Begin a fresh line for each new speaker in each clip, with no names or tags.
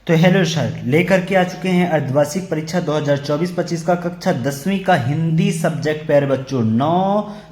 तो hello sir, लेकर के आ चुके हैं अर्धवार्षिक परीक्षा 2024-25 का कक्षा 10वीं का हिंदी सब्जेक्ट प्यारे बच्चों। 9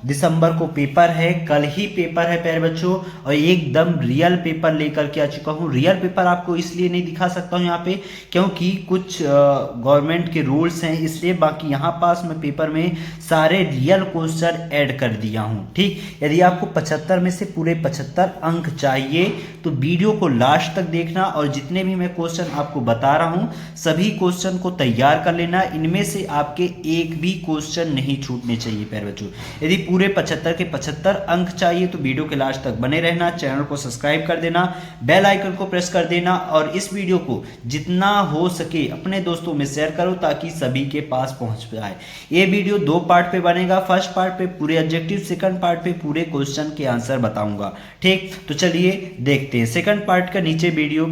दिसंबर को पेपर है, कल ही पेपर है प्यारे बच्चों, और एकदम रियल पेपर लेकर के आ चुका हूँ। रियल पेपर आपको इसलिए नहीं दिखा सकता हूँ यहाँ पे क्योंकि कुछ गवर्नमेंट के रूल्स हैं, इसलिए। बाकी यहाँ पास मैं पेपर में सारे रियल क्वेश्चन ऐड कर दिया हूँ। ठीक, यदि आपको 75 में से पूरे 75 अंक चाहिए तो वीडियो को लास्ट तक देखना, और जितने भी मैं क्वेश्चन आपको बता रहा हूं सभी क्वेश्चन को तैयार कर लेना। इनमें से आपके एक भी क्वेश्चन नहीं छूटने चाहिए प्यारे बच्चों। यदि पूरे 75 के 75 अंक चाहिए तो वीडियो के लास्ट तक बने रहना, चैनल को सब्सक्राइब कर देना, बेल आइकन को प्रेस कर देना, और इस वीडियो को जितना हो सके अपने दोस्तों में शेयर करो ताकि सभी के पास पहुंच जाए। ये वीडियो 2 पार्ट पे बनेगा। फर्स्ट पार्ट पे पूरे ऑब्जेक्टिव, सेकंड पार्ट पे पूरे क्वेश्चन के आंसर बताऊंगा। ठीक, तो चलिए देखते हैं। सेकंड पार्ट का नीचे वीडियो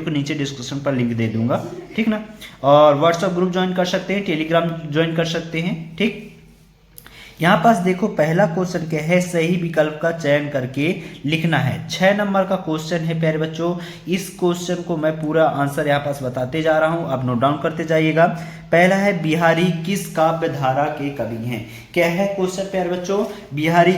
को नीचे डिस्क्रिप्शन पर लिंक दे दूंगा, ठीक ना। और व्हाट्सएप ग्रुप ज्वाइन कर सकते हैं, टेलीग्राम ज्वाइन कर सकते हैं। ठीक, यहाँ पास देखो पहला क्वेश्चन क्या है, सही विकल्प का चयन करके लिखना है। 6 नंबर का क्वेश्चन है प्यारे बच्चों। इस क्वेश्चन को मैं पूरा आंसर यहाँ पास बताते जा रहा हूँ, आप नोट डाउन करते जाइएगा। पहला है, बिहारी किस काव्य धारा के कवि हैं। क्या है क्वेश्चन प्यारे बच्चों, बिहारी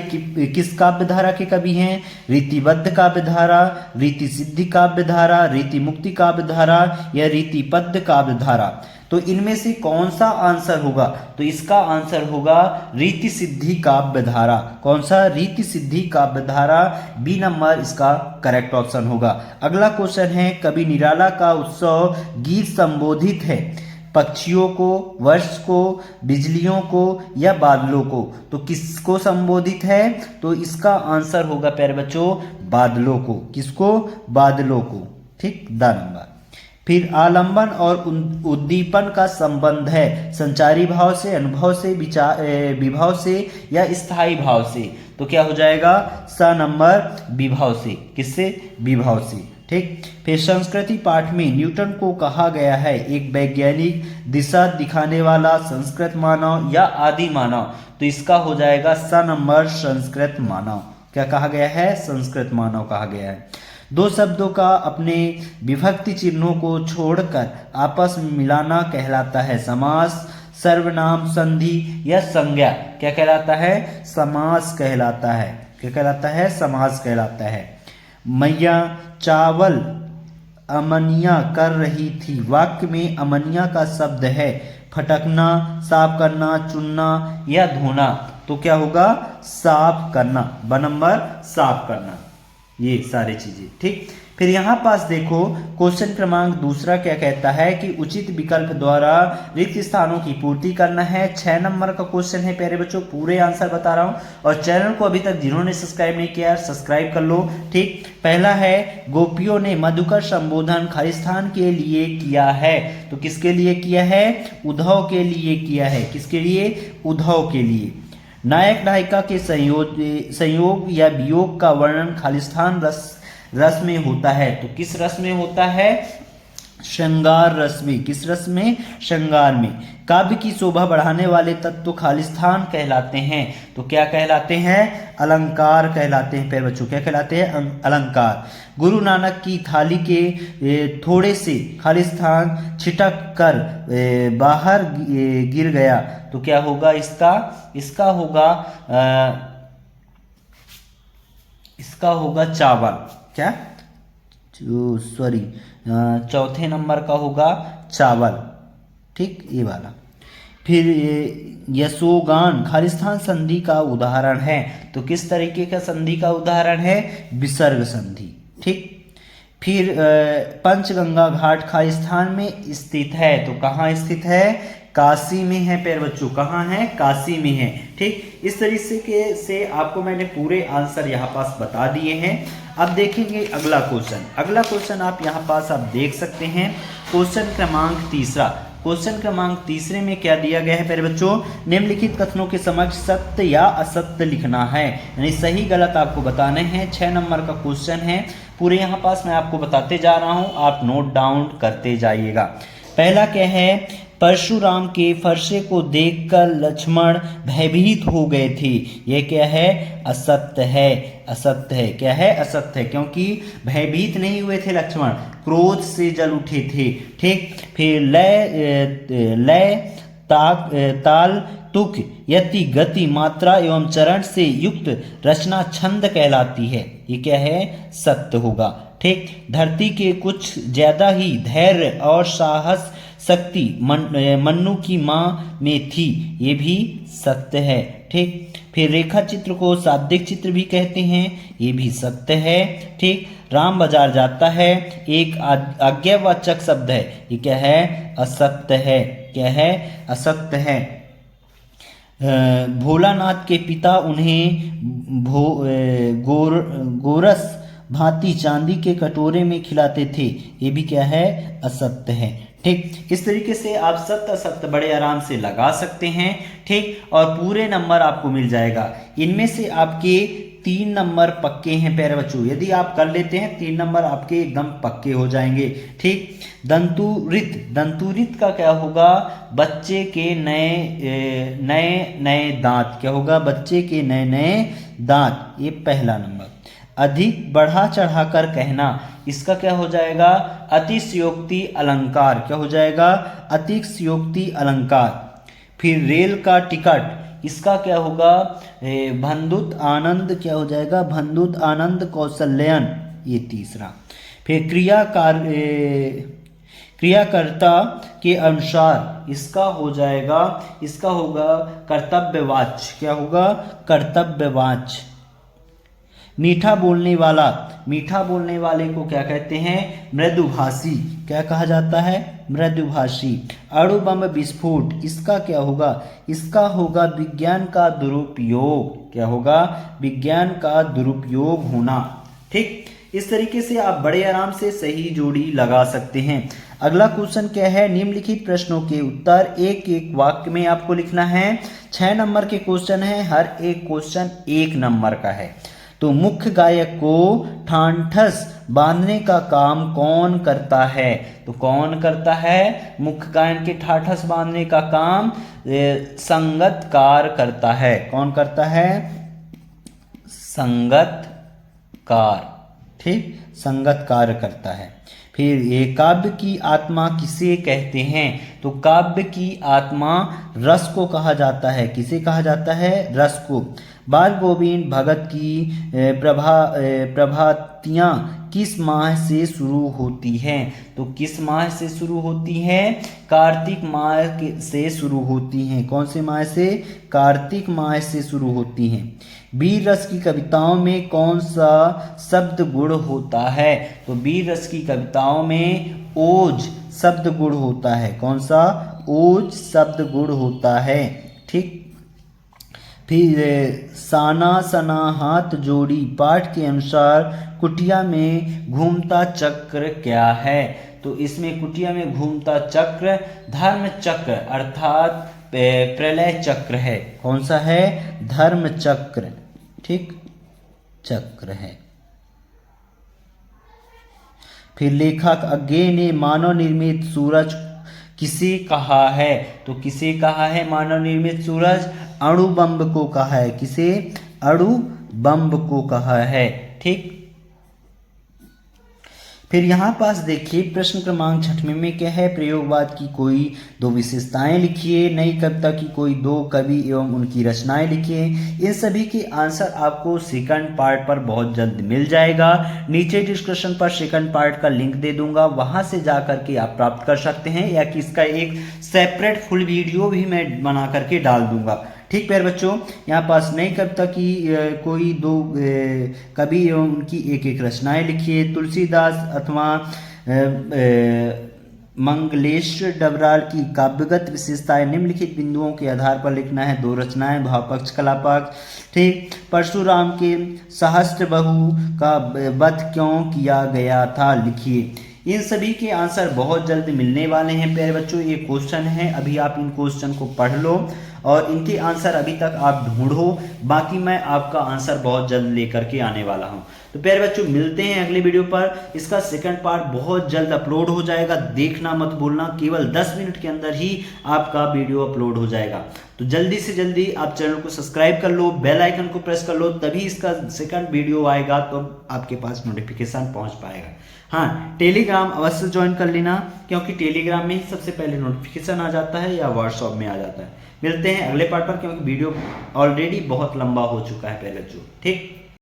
किस काव्य धारा के कवि हैं। रीतिबद्ध काव्य धारा, रीति सिद्धि काव्य धारा, रीति मुक्ति काव्य धारा या रीतिपद्ध काव्य धारा। तो इनमें से कौन सा आंसर होगा, तो इसका आंसर होगा रीति सिद्धि काव्य धारा। कौन सा, रीति सिद्धि काव्य धारा, बी नंबर इसका करेक्ट ऑप्शन होगा। अगला क्वेश्चन है, कवि निराला का उत्सव गीत संबोधित है पक्षियों को, वर्ष को, बिजलियों को या बादलों को। तो किसको संबोधित है, तो इसका आंसर होगा प्यारे बच्चों बादलों को। किसको, बादलों को। ठीक, द नंबर। फिर आलंबन और उद्दीपन का संबंध है संचारी भाव से, अनुभव से, विभाव से या स्थायी भाव से। तो क्या हो जाएगा, स नंबर विभाव से। किससे, विभाव से। ठीक, फिर संस्कृति पाठ में न्यूटन को कहा गया है एक वैज्ञानिक, दिशा दिखाने वाला, संस्कृत मानव या आदि मानव। तो इसका हो जाएगा स नंबर संस्कृत मानव। क्या कहा गया है, संस्कृत मानव कहा गया है। 2 शब्दों का अपने विभक्ति चिन्हों को छोड़कर आपस में मिलाना कहलाता है समास, सर्वनाम, संधि या संज्ञा। क्या कहलाता है, समास कहलाता है। क्या कहलाता है, समास कहलाता है। मैया चावल अमनिया कर रही थी। वाक्य में अमनिया का शब्द है फटकना, साफ करना, चुनना या धोना। तो क्या होगा, साफ करना। ब नंबर साफ करना, ये सारी चीजें। ठीक, फिर यहाँ पास देखो क्वेश्चन क्रमांक दूसरा क्या कहता है कि उचित विकल्प द्वारा रिक्त स्थानों की पूर्ति करना है। 6 नंबर का क्वेश्चन है प्यारे बच्चों, पूरे आंसर बता रहा हूँ। और चैनल को अभी तक जिन्होंने सब्सक्राइब नहीं किया सब्सक्राइब कर लो। ठीक, पहला है, गोपियों ने मधुकर संबोधन खालिस्तान के लिए किया है। तो किसके लिए किया है, उद्धव के लिए किया है। किसके लिए, उद्धव के लिए। नायक नायिका के संयोग या वियोग का वर्णन खालिस्तान रस में होता है। तो किस रस में होता है, श्रृंगार रस में। किस रस में, श्रृंगार में। काव्य की शोभा बढ़ाने वाले तत्व तो खालिस्तान कहलाते हैं। तो क्या कहलाते हैं, अलंकार कहलाते हैं प्यारे बच्चों। क्या कहलाते हैं, अलंकार। गुरु नानक की थाली के थोड़े से खालिस्तान छिटक कर बाहर गिर गया। तो क्या होगा इसका होगा चावल। क्या, सॉरी, चौथे नंबर का होगा चावल। ठीक, ये वाला। फिर यशोगान खालिस्तान संधि का उदाहरण है। तो किस तरीके का संधि का उदाहरण है, विसर्ग संधि। ठीक, फिर पंचगंगा घाट खालिस्तान में स्थित है। तो कहाँ स्थित है, काशी में है प्यारे बच्चों। कहाँ है, काशी में है। ठीक, इस तरीके से आपको मैंने पूरे आंसर यहाँ पास बता दिए हैं। अब देखेंगे अगला क्वेश्चन। अगला क्वेश्चन आप यहाँ पास आप देख सकते हैं, क्वेश्चन क्रमांक तीसरा। क्वेश्चन क्रमांक तीसरे में क्या दिया गया है प्यारे बच्चों, निम्नलिखित कथनों के समक्ष सत्य या असत्य लिखना है, यानी सही गलत आपको बताने हैं। 6 नंबर का क्वेश्चन है, पूरे यहाँ पास मैं आपको बताते जा रहा हूँ, आप नोट डाउन करते जाइएगा। पहला क्या है, परशुराम के फरसे को देखकर लक्ष्मण भयभीत हो गए थे। यह क्या है? असत्य है। असत्य है। क्या है? असत्य है, क्योंकि भयभीत नहीं हुए थे लक्ष्मण, क्रोध से जल उठे थे। ठीक। फिर लय ताल तुक यति गति मात्रा एवं चरण से युक्त रचना छंद कहलाती है। ये क्या है? सत्य होगा। ठीक। धरती के कुछ ज्यादा ही धैर्य और साहस शक्ति मन्नू की माँ में थी। ये भी सत्य है। ठीक। फिर रेखा चित्र को शाब्दिक चित्र भी कहते हैं। ये भी सत्य है। ठीक। राम बाजार जाता है एक आज्ञावाचक शब्द है। ये क्या है? असत्य है। क्या है? असत्य है। भोलानाथ के पिता उन्हें गोरस भांति चांदी के कटोरे में खिलाते थे। ये भी क्या है? असत्य है। ठीक। इस तरीके से आप सत्य असत्य बड़े आराम से लगा सकते हैं। ठीक। और पूरे नंबर आपको मिल जाएगा। इनमें से आपके 3 नंबर पक्के हैं प्यारे बच्चों। यदि आप कर लेते हैं 3 नंबर आपके एकदम पक्के हो जाएंगे। ठीक। दंतुरित, दंतुरित का क्या होगा? बच्चे के नए नए दांत। क्या होगा? बच्चे के नए नए दांत। ये पहला नंबर। अधिक बढ़ा चढ़ाकर कहना, इसका क्या हो जाएगा? अतिशयोक्ति अलंकार। क्या हो जाएगा? अतिशयोक्ति अलंकार। फिर रेल का टिकट, इसका क्या होगा? भंदुत आनंद। क्या हो जाएगा? भंदुत आनंद कौशल्यायन। ये तीसरा। फिर क्रियाकर्ता के अनुसार, इसका हो जाएगा, इसका होगा कर्तव्यवाच्य। क्या होगा? कर्तव्यवाच्य। मीठा बोलने वाला, मीठा बोलने वाले को क्या कहते हैं? मृदुभाषी। क्या कहा जाता है? मृदुभाषी। अणु बम विस्फोट, इसका क्या होगा? इसका होगा विज्ञान का दुरुपयोग। क्या होगा? विज्ञान का दुरुपयोग होना। ठीक। इस तरीके से आप बड़े आराम से सही जोड़ी लगा सकते हैं। अगला क्वेश्चन क्या है? निम्नलिखित प्रश्नों के उत्तर एक एक वाक्य में आपको लिखना है। 6 नंबर के क्वेश्चन है। हर एक क्वेश्चन 1 नंबर का है। तो मुख्य गायक को ठांठस बांधने का काम कौन करता है? तो कौन करता है? मुख्य गायन के ठाठस बांधने का काम संगतकार करता है। कौन करता है? संगतकार। ठीक। संगतकार करता है। फिर ये काव्य की आत्मा किसे कहते हैं? तो काव्य की आत्मा रस को कहा जाता है। किसे कहा जाता है? रस को। बाल गोविंद भगत की प्रभातियाँ किस माह से शुरू होती हैं? तो किस माह से शुरू होती हैं? कार्तिक माह से शुरू होती हैं। कौन से माह से? कार्तिक माह से शुरू होती हैं। वीर रस की कविताओं में कौन सा शब्द गुण होता है? तो वीर रस की कविताओं में ओज शब्द गुण होता है। कौन सा? ओज शब्द गुण होता है। ठीक। फिर साना सना हाथ जोड़ी पाठ के अनुसार कुटिया में घूमता चक्र क्या है? तो इसमें कुटिया में घूमता चक्र धर्म चक्र अर्थात प्रलय चक्र है। कौन सा है? धर्म चक्र। ठीक। चक्र है। फिर लेखक अज्ञे ने मानव निर्मित सूरज किसे कहा है? तो किसे कहा है मानव निर्मित सूरज? अणु बम को कहा है। किसे? अणु बम को कहा है। ठीक। फिर यहाँ पास देखिए प्रश्न क्रमांक 6 में क्या है? प्रयोगवाद की कोई 2 विशेषताएं लिखिए। नई कविता की कोई 2 कवि एवं उनकी रचनाएं लिखिए। इन सभी के आंसर आपको सेकंड पार्ट पर बहुत जल्द मिल जाएगा। नीचे डिस्क्रिप्शन पर सेकंड पार्ट का लिंक दे दूंगा, वहां से जा करके आप प्राप्त कर सकते हैं, या कि इसका एक सेपरेट फुल वीडियो भी मैं बना करके डाल दूंगा। ठीक प्यारे बच्चों, यहाँ पास नई कविता की कोई 2 कवि एवं उनकी एक एक रचनाएं लिखिए। तुलसीदास अथवा मंगलेश्वर डबराल की काव्यगत विशेषताएं निम्नलिखित बिंदुओं के आधार पर लिखना है। 2 रचनाएं, भाव पक्ष कला पक्ष। ठीक। परशुराम के सहस्त्र बहू का वध क्यों किया गया था? लिखिए। इन सभी के आंसर बहुत जल्द मिलने वाले हैं प्यारे बच्चों। ये क्वेश्चन है, अभी आप इन क्वेश्चन को पढ़ लो और इनके आंसर अभी तक आप ढूंढो। बाकी मैं आपका आंसर बहुत जल्द लेकर के आने वाला हूँ। तो प्यारे बच्चों मिलते हैं अगले वीडियो पर। इसका सेकंड पार्ट बहुत जल्द अपलोड हो जाएगा, देखना मत भूलना, केवल 10 मिनट के अंदर ही आपका वीडियो अपलोड हो जाएगा। तो जल्दी से जल्दी आप चैनल को सब्सक्राइब कर लो, बेल आइकन को प्रेस कर लो, तभी इसका सेकंड वीडियो आएगा तो आपके पास नोटिफिकेशन पहुंच पाएगा। हाँ, टेलीग्राम अवश्य ज्वाइन कर लेना, क्योंकि टेलीग्राम में ही सबसे पहले नोटिफिकेशन आ जाता है या व्हाट्सएप में आ जाता है। मिलते हैं अगले पार्ट पर, क्योंकि वीडियो ऑलरेडी बहुत लंबा हो चुका है प्यारे बच्चों। ठीक।